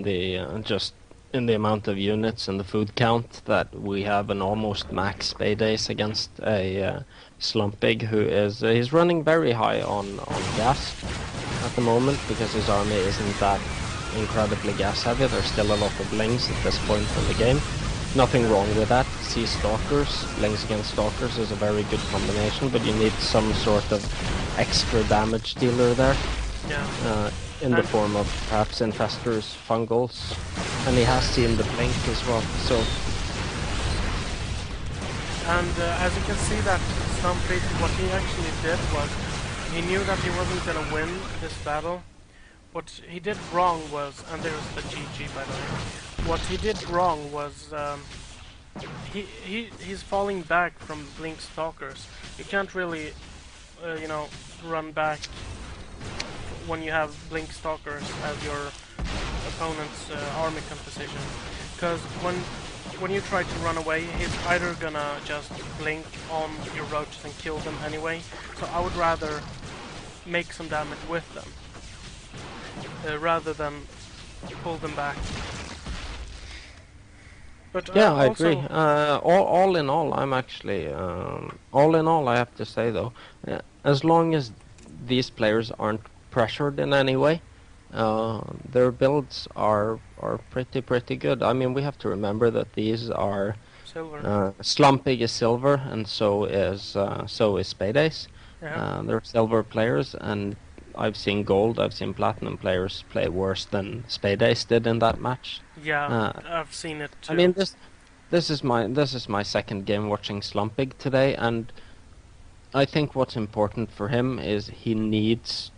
the just in the amount of units and the food count that we have an almost max SpadeAce against a Slampig who is he's running very high on gas at the moment because his army isn't that incredibly gas heavy. There's still a lot of lings at this point in the game. Nothing wrong with that. See Stalkers, lings against Stalkers is a very good combination, but you need some sort of extra damage dealer there. Yeah. In the form of perhaps Infestors, Fungals, and he has seen the blink as well, so... And as you can see that Slampig, what he actually did was, he knew that he wasn't going to win this battle. What he did wrong was, and there's the GG by the way, what he did wrong was, he's falling back from Blink Stalkers. You can't really, you know, run back when you have Blink Stalkers as your opponent's army composition, because when you try to run away, he's either gonna just blink on your roaches and kill them anyway, so I would rather make some damage with them rather than pull them back. But yeah, I agree. All in all, I'm actually all in all, I have to say though, as long as these players aren't pressured in any way, their builds are pretty good. I mean, we have to remember that these are silver. Slampig is silver, and so is SpadeAce. Yeah. They're silver players, and I've seen gold, I've seen platinum players play worse than SpadeAce did in that match. Yeah, I've seen it too. I mean, this is my second game watching Slampig today, and I think what's important for him is he needs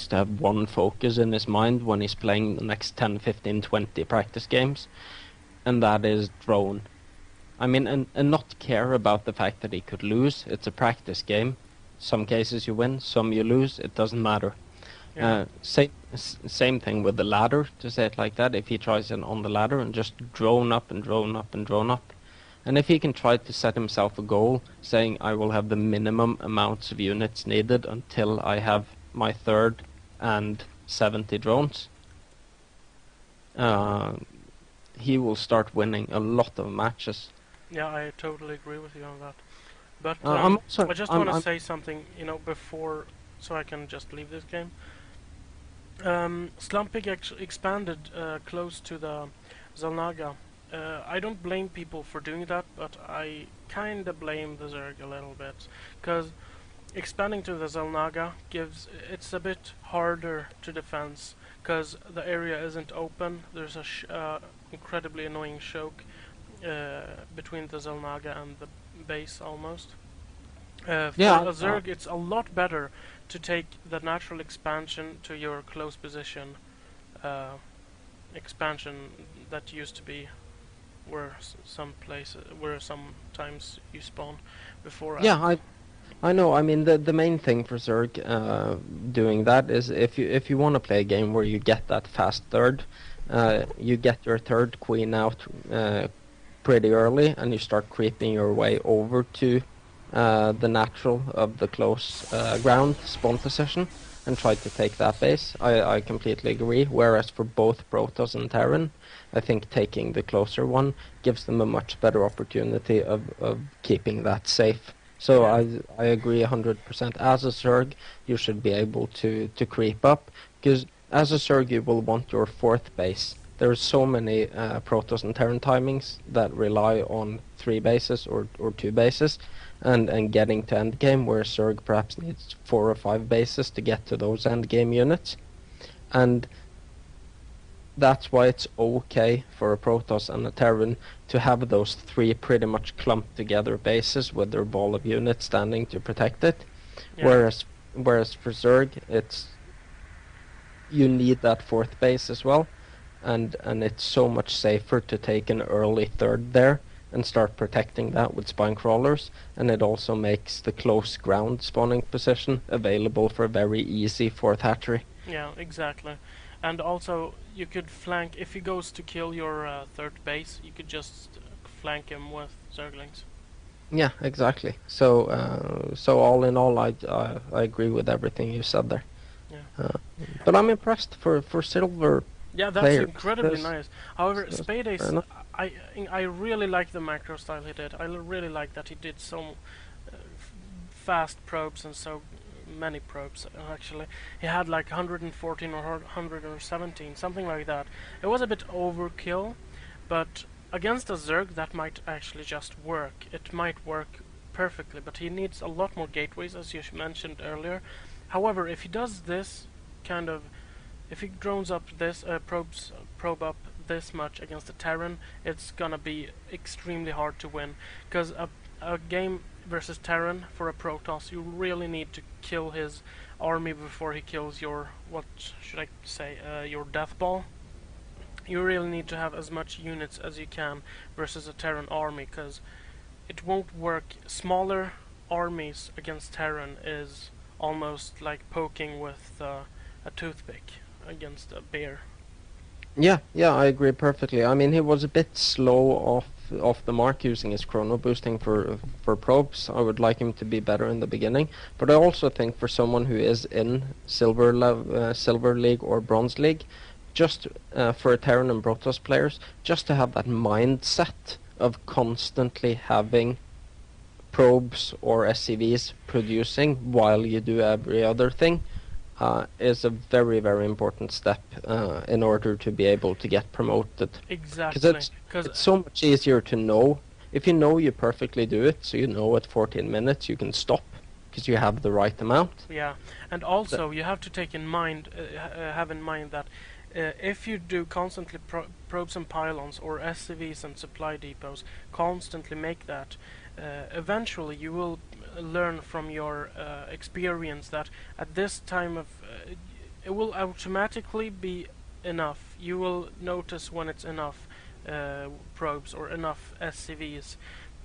to have one focus in his mind when he's playing the next 10, 15, 20 practice games, and that is drone. I mean, and not care about the fact that he could lose. It's a practice game. Some cases you win, some you lose. It doesn't matter. Yeah. Same thing with the ladder, to say it like that. If he tries it on the ladder and just drone up and drone up and drone up, and if he can try to set himself a goal, saying I will have the minimum amounts of units needed until I have my third and 70 drones, he will start winning a lot of matches. Yeah, I totally agree with you on that. But I just want to say something, you know, before, so I can just leave this game. Slampig actually expanded close to the Zalnaga. I don't blame people for doing that, but I kinda blame the Zerg a little bit, because expanding to the Zalnaga it's a bit harder to defense, because the area isn't open. There's a incredibly annoying choke between the Zalnaga and the base almost. For a Zerg, it's a lot better to take the natural expansion to your close position expansion that used to be where sometimes you spawn before. Yeah, I know. I mean, the main thing for Zerg doing that is if you want to play a game where you get that fast third, you get your third queen out pretty early, and you start creeping your way over to the natural of the close ground spawn position and try to take that base. I completely agree. Whereas for both Protoss and Terran, I think taking the closer one gives them a much better opportunity of keeping that safe. So I agree 100%. As a Zerg, you should be able to creep up, because as a Zerg you will want your fourth base. There are so many Protoss and Terran timings that rely on 3 bases or 2 bases, and getting to endgame, where Zerg perhaps needs 4 or 5 bases to get to those endgame units. And that's why it's okay for a Protoss and a Terran to have those 3 pretty much clumped together bases with their ball of units standing to protect it. Yeah. Whereas for Zerg, you need that 4th base as well, and it's so much safer to take an early 3rd there and start protecting that with spine crawlers, and it also makes the close ground spawning position available for a very easy 4th hatchery. Yeah, exactly. And also, you could flank, if he goes to kill your 3rd base, you could just flank him with Zerglings. Yeah, exactly. So all in all, I agree with everything you said there. Yeah. But I'm impressed for Silver. Yeah, that's players. incredibly nice. However, That's SpadeAce, fair I I really like the macro style he did. Really like that he did so fast probes and so many probes. Actually, he had like 114 or 117, something like that. It was a bit overkill, but against a Zerg that might actually just work. It might work perfectly, but he needs a lot more gateways, as you mentioned earlier. However, if he does this kind of, if he drones up this, probe up this much against a Terran, it's gonna be extremely hard to win. Because a game versus Terran for a Protoss, you really need to kill his army before he kills your, what should I say, your Death Ball. You really need to have as much units as you can versus a Terran army, because it won't work. Smaller armies against Terran is almost like poking with a toothpick against a bear. Yeah, yeah, I agree perfectly. I mean, he was a bit slow off the mark using his chrono boosting for probes. I would like him to be better in the beginning, but I also think for someone who is in Silver League or Bronze League, just for Terran and Protoss players, just to have that mindset of constantly having probes or SCVs producing while you do every other thing is a very, very important step in order to be able to get promoted. Exactly. Because it's so much easier to know. If you know you perfectly do it, so you know at 14 minutes you can stop because you have the right amount. Yeah, and also you have to take in mind, have in mind that if you do constantly probes and pylons or SCVs and supply depots, constantly make that, eventually you will learn from your experience that at this time of it will automatically be enough. You will notice when it's enough probes or enough SCVs.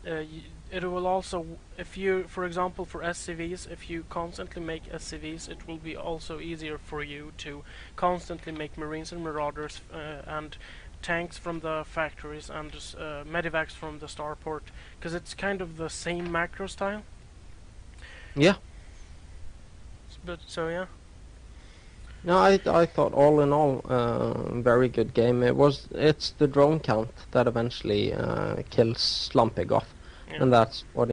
It will also, if you, for example, for SCVs, if you constantly make SCVs, it will be also easier for you to constantly make Marines and Marauders and tanks from the factories and medivacs from the starport, because it's kind of the same macro style. Yeah. But so yeah. No, I thought all in all, very good game. It's the drone count that eventually kills Slampig off, Yeah. and that's what